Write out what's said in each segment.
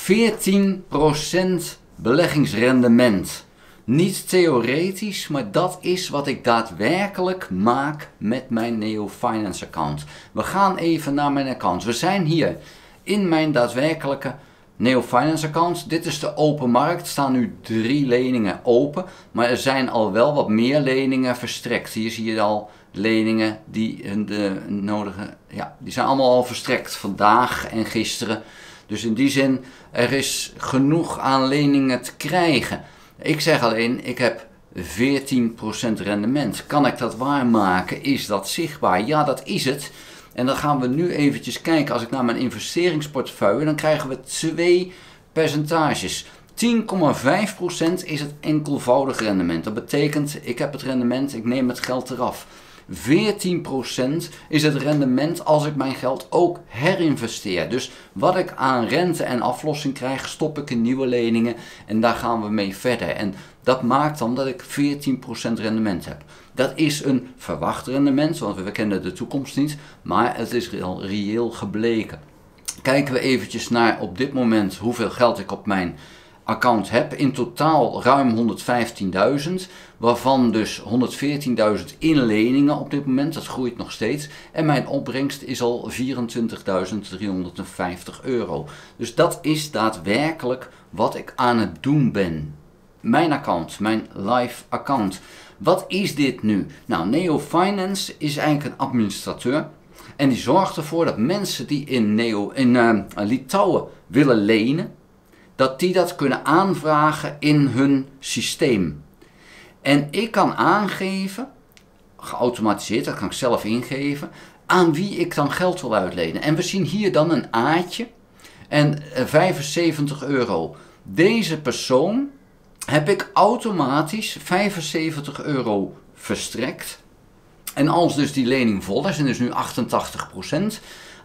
14% beleggingsrendement. Niet theoretisch, maar dat is wat ik daadwerkelijk maak met mijn Neo Finance account. We gaan even naar mijn account. We zijn hier in mijn daadwerkelijke Neo Finance account. Dit is de open markt. Er staan nu 3 leningen open, maar er zijn al wel wat meer leningen verstrekt. Hier zie je al leningen die de nodige, die zijn allemaal al verstrekt vandaag en gisteren. Dus in die zin, er is genoeg aan leningen te krijgen. Ik zeg alleen, ik heb 14% rendement. Kan ik dat waarmaken? Is dat zichtbaar? Ja, dat is het. En dan gaan we nu eventjes kijken. Als ik naar mijn investeringsportefeuille, dan krijgen we 2 percentages. 10,5% is het enkelvoudig rendement. Dat betekent, ik heb het rendement, ik neem het geld eraf. 14% is het rendement als ik mijn geld ook herinvesteer. Dus wat ik aan rente en aflossing krijg, stop ik in nieuwe leningen en daar gaan we mee verder. En dat maakt dan dat ik 14% rendement heb. Dat is een verwacht rendement, want we kennen de toekomst niet, maar het is al reëel gebleken. Kijken we eventjes naar op dit moment hoeveel geld ik op mijn account heb. In totaal ruim 115.000, waarvan dus 114.000 in leningen op dit moment, dat groeit nog steeds. En mijn opbrengst is al 24.350 euro. Dus dat is daadwerkelijk wat ik aan het doen ben. Mijn account, mijn live account. Wat is dit nu? Nou, Neo Finance is eigenlijk een administrateur. En die zorgt ervoor dat mensen die in Litouwen willen lenen, dat die dat kunnen aanvragen in hun systeem. En ik kan aangeven, geautomatiseerd, dat kan ik zelf ingeven, aan wie ik dan geld wil uitlenen. En we zien hier dan een Aatje en 75 euro. Deze persoon heb ik automatisch 75 euro verstrekt. En als dus die lening vol is, en is nu 88%,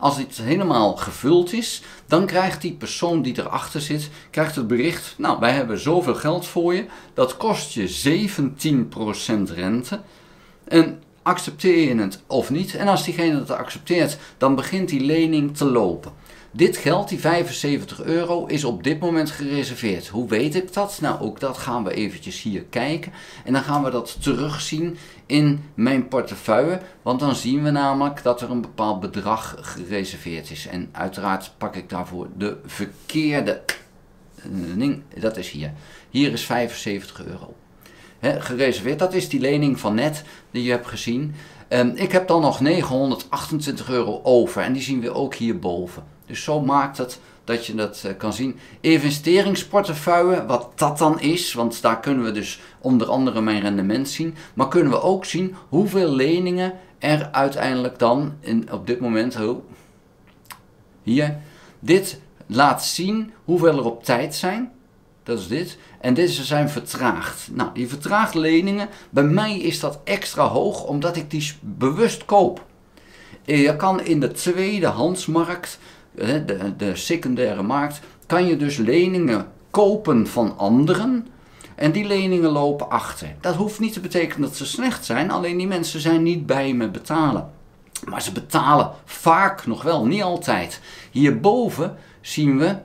als dit helemaal gevuld is, dan krijgt die persoon die erachter zit, krijgt het bericht, nou, wij hebben zoveel geld voor je, dat kost je 17% rente. En accepteer je het of niet? En als diegene het accepteert, dan begint die lening te lopen. Dit geld, die 75 euro, is op dit moment gereserveerd. Hoe weet ik dat? Nou, ook dat gaan we eventjes hier kijken. En dan gaan we dat terugzien in mijn portefeuille. Want dan zien we namelijk dat er een bepaald bedrag gereserveerd is. En uiteraard pak ik daarvoor de verkeerde ding. Dat is hier. Hier is 75 euro. Gereserveerd. Dat is die lening van net die je hebt gezien. Ik heb dan nog 928 euro over. En die zien we ook hierboven. Dus zo maakt het dat je dat kan zien. Investeringsportefeuille, wat dat dan is, want daar kunnen we dus onder andere mijn rendement zien. Maar kunnen we ook zien hoeveel leningen er uiteindelijk dan, op dit moment, hier, dit laat zien hoeveel er op tijd zijn. Dat is dit. En deze zijn vertraagd. Nou, die vertraagde leningen, bij mij is dat extra hoog, omdat ik die bewust koop. Je kan in de tweedehandsmarkt, de secundaire markt, kan je dus leningen kopen van anderen en die leningen lopen achter. Dat hoeft niet te betekenen dat ze slecht zijn, alleen die mensen zijn niet bij me betalen. Maar ze betalen vaak nog wel, niet altijd. Hierboven zien we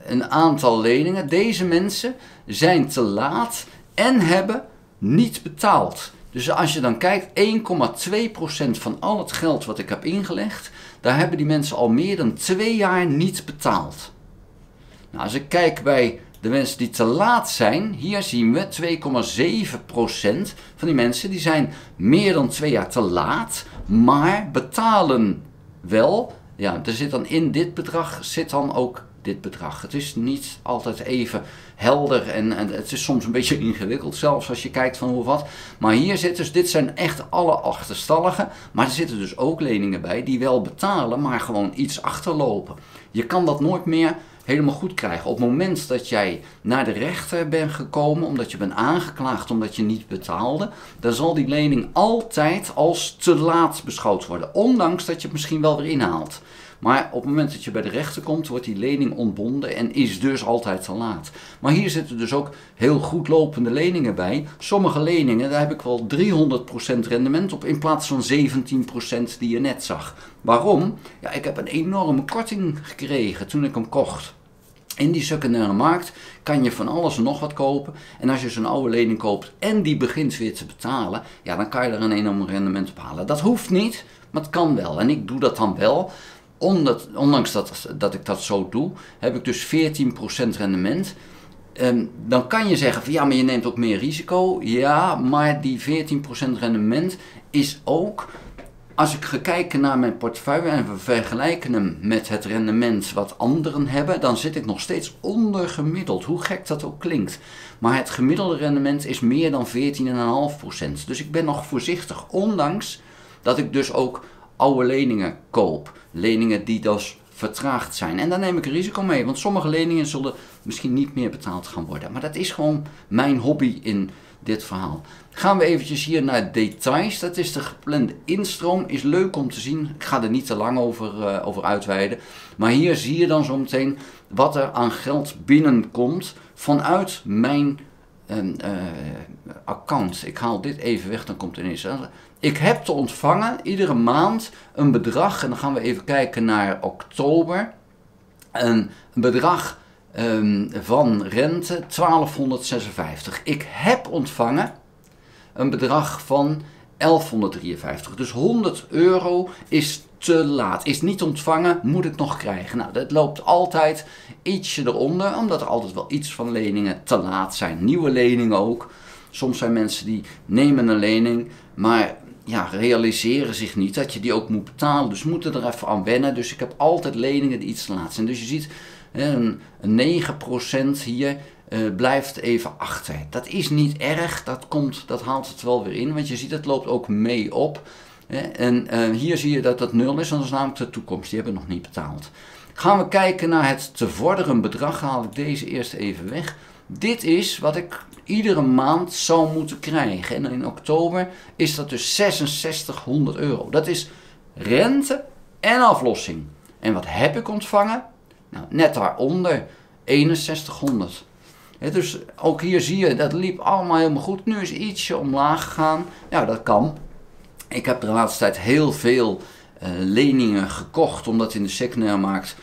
een aantal leningen. Deze mensen zijn te laat en hebben niet betaald. Dus als je dan kijkt, 1,2% van al het geld wat ik heb ingelegd, daar hebben die mensen al meer dan 2 jaar niet betaald. Nou, als ik kijk bij de mensen die te laat zijn, hier zien we 2,7% van die mensen die zijn meer dan 2 jaar te laat, maar betalen wel. Ja, er zit dan in dit bedrag zit dan ook dit bedrag. Het is niet altijd even helder en het is soms een beetje ingewikkeld zelfs als je kijkt van hoe wat. Maar hier zit dus, dit zijn echt alle achterstalligen, maar er zitten dus ook leningen bij die wel betalen, maar gewoon iets achterlopen. Je kan dat nooit meer helemaal goed krijgen. Op het moment dat jij naar de rechter bent gekomen, omdat je bent aangeklaagd omdat je niet betaalde, dan zal die lening altijd als te laat beschouwd worden, ondanks dat je het misschien wel weer inhaalt. Maar op het moment dat je bij de rechter komt, wordt die lening ontbonden en is dus altijd te laat. Maar hier zitten dus ook heel goed lopende leningen bij. Sommige leningen, daar heb ik wel 300% rendement op in plaats van 17% die je net zag. Waarom? Ja, ik heb een enorme korting gekregen toen ik hem kocht. In die secundaire markt kan je van alles en nog wat kopen. En als je zo'n oude lening koopt en die begint weer te betalen, ja, dan kan je er een enorm rendement op halen. Dat hoeft niet, maar het kan wel. En ik doe dat dan wel. Ondanks dat ik dat zo doe, heb ik dus 14% rendement. Dan kan je zeggen van ja, maar je neemt ook meer risico. Ja, maar die 14% rendement is ook, als ik ga kijken naar mijn portefeuille en we vergelijken hem met het rendement wat anderen hebben, dan zit ik nog steeds ondergemiddeld, hoe gek dat ook klinkt. Maar het gemiddelde rendement is meer dan 14,5%. Dus ik ben nog voorzichtig, ondanks dat ik dus ook oude leningen koop. Leningen die dus vertraagd zijn. En daar neem ik een risico mee, want sommige leningen zullen misschien niet meer betaald gaan worden. Maar dat is gewoon mijn hobby in dit verhaal. Gaan we eventjes hier naar details. Dat is de geplande instroom. Is leuk om te zien. Ik ga er niet te lang over uitweiden. Maar hier zie je dan zo meteen wat er aan geld binnenkomt vanuit mijn account. Ik haal dit even weg, dan komt er ineens. Ik heb te ontvangen iedere maand een bedrag. En dan gaan we even kijken naar oktober. Een bedrag van rente 1256. Ik heb ontvangen een bedrag van 1153. Dus 100 euro is te laat. Is niet ontvangen, moet ik nog krijgen. Nou, dat loopt altijd ietsje eronder, omdat er altijd wel iets van leningen te laat zijn. Nieuwe leningen ook. Soms zijn mensen die nemen een lening, maar ja, realiseren zich niet dat je die ook moet betalen. Dus moeten er even aan wennen. Dus ik heb altijd leningen die iets te laat zijn. Dus je ziet een 9% hier blijft even achter. Dat is niet erg, dat haalt het wel weer in, want je ziet het loopt ook mee op. En hier zie je dat dat 0 is, en dat is namelijk de toekomst, die hebben we nog niet betaald. Gaan we kijken naar het te vorderen bedrag, haal ik deze eerst even weg. Dit is wat ik iedere maand zou moeten krijgen. En in oktober is dat dus 6600 euro. Dat is rente en aflossing. En wat heb ik ontvangen? Nou, net daaronder 6100. Dus ook hier zie je, dat liep allemaal helemaal goed. Nu is ietsje omlaag gegaan. Nou, dat kan. Ik heb de laatste tijd heel veel leningen gekocht, omdat in de secundaire markt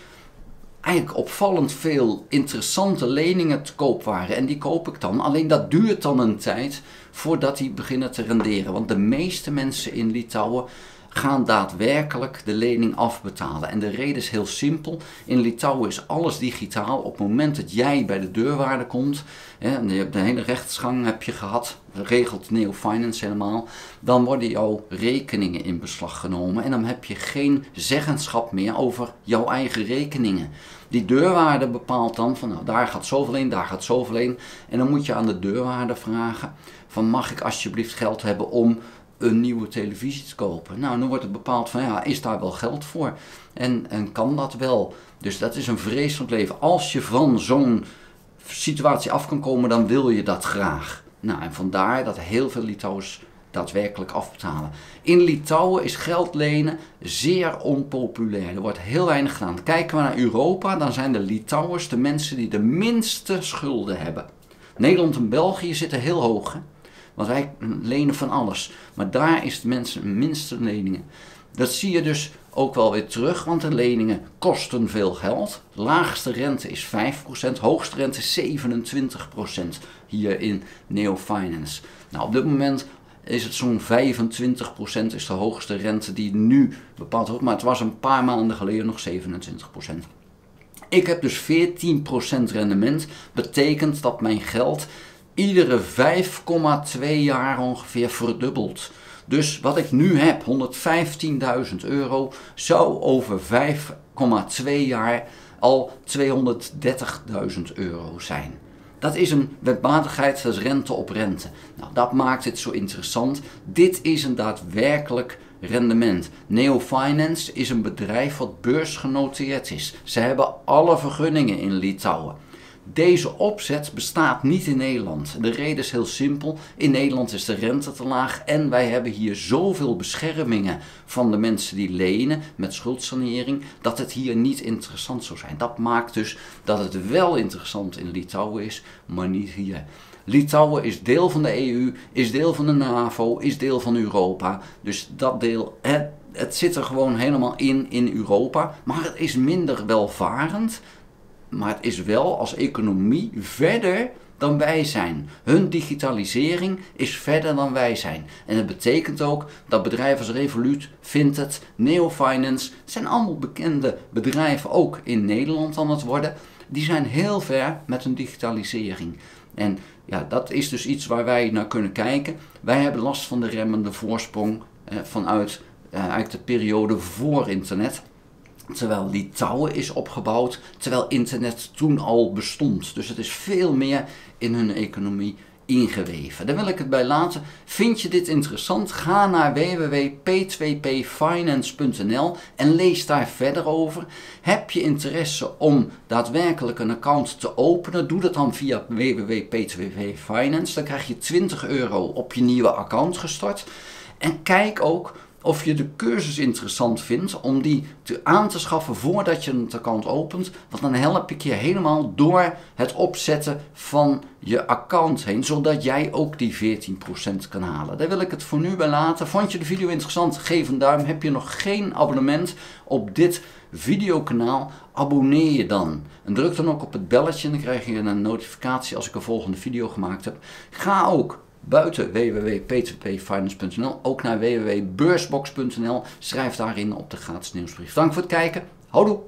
eigenlijk opvallend veel interessante leningen te koop waren. En die koop ik dan. Alleen dat duurt dan een tijd voordat die beginnen te renderen. Want de meeste mensen in Litouwen gaan daadwerkelijk de lening afbetalen. En de reden is heel simpel. In Litouwen is alles digitaal. Op het moment dat jij bij de deurwaarder komt, en je hebt de hele rechtsgang heb je gehad, regelt Neo Finance helemaal, dan worden jouw rekeningen in beslag genomen en dan heb je geen zeggenschap meer over jouw eigen rekeningen. Die deurwaarder bepaalt dan van nou, daar gaat zoveel in, daar gaat zoveel in. En dan moet je aan de deurwaarder vragen van mag ik alsjeblieft geld hebben om een nieuwe televisie te kopen. Nou, dan wordt het bepaald van ja, is daar wel geld voor? En kan dat wel? Dus dat is een vreselijk leven. Als je van zo'n situatie af kan komen, dan wil je dat graag. Nou, en vandaar dat heel veel Litouwers daadwerkelijk afbetalen. In Litouwen is geld lenen zeer onpopulair. Er wordt heel weinig gedaan. Kijken we naar Europa, dan zijn de Litouwers de mensen die de minste schulden hebben. Nederland en België zitten heel hoog, hè? Want wij lenen van alles. Maar daar is de minste leningen. Dat zie je dus ook wel weer terug, want de leningen kosten veel geld. Laagste rente is 5%, hoogste rente is 27% hier in Neo Finance. Nou, op dit moment is het zo'n 25% is de hoogste rente die nu bepaald wordt. Maar het was een paar maanden geleden nog 27%. Ik heb dus 14% rendement. Betekent dat mijn geld iedere 5,2 jaar ongeveer verdubbelt. Dus wat ik nu heb, 115.000 euro, zou over 5,2 jaar al 230.000 euro zijn. Dat is een wetmatigheid, dat is rente op rente. Nou, dat maakt het zo interessant. Dit is een daadwerkelijk rendement. Neo Finance is een bedrijf wat beursgenoteerd is. Ze hebben alle vergunningen in Litouwen. Deze opzet bestaat niet in Nederland. De reden is heel simpel. In Nederland is de rente te laag en wij hebben hier zoveel beschermingen van de mensen die lenen met schuldsanering, dat het hier niet interessant zou zijn. Dat maakt dus dat het wel interessant in Litouwen is, maar niet hier. Litouwen is deel van de EU, is deel van de NAVO, is deel van Europa. Dus dat deel, het zit er gewoon helemaal in Europa, maar het is minder welvarend maar het is wel als economie verder dan wij zijn. Hun digitalisering is verder dan wij zijn. En dat betekent ook dat bedrijven als Revolut, Vinted, Neo Finance, zijn allemaal bekende bedrijven ook in Nederland aan het worden. Die zijn heel ver met hun digitalisering. En ja, dat is dus iets waar wij naar kunnen kijken. Wij hebben last van de remmende voorsprong vanuit de periode voor internet. Terwijl Litouwen is opgebouwd, terwijl internet toen al bestond. Dus het is veel meer in hun economie ingeweven. Daar wil ik het bij laten. Vind je dit interessant? Ga naar www.p2pfinance.nl en lees daar verder over. Heb je interesse om daadwerkelijk een account te openen? Doe dat dan via www.p2pfinance. Dan krijg je €20 op je nieuwe account gestort. En kijk ook of je de cursus interessant vindt om die aan te schaffen voordat je een account opent. Want dan help ik je helemaal door het opzetten van je account heen. Zodat jij ook die 14% kan halen. Daar wil ik het voor nu bij laten. Vond je de video interessant? Geef een duim. Heb je nog geen abonnement op dit videokanaal? Abonneer je dan. En druk dan ook op het belletje en dan krijg je een notificatie als ik een volgende video gemaakt heb. Ga ook buiten www.p2pfinance.nl ook naar www.beursbox.nl. Schrijf daarin op de gratis nieuwsbrief. Dank voor het kijken. Houdoe!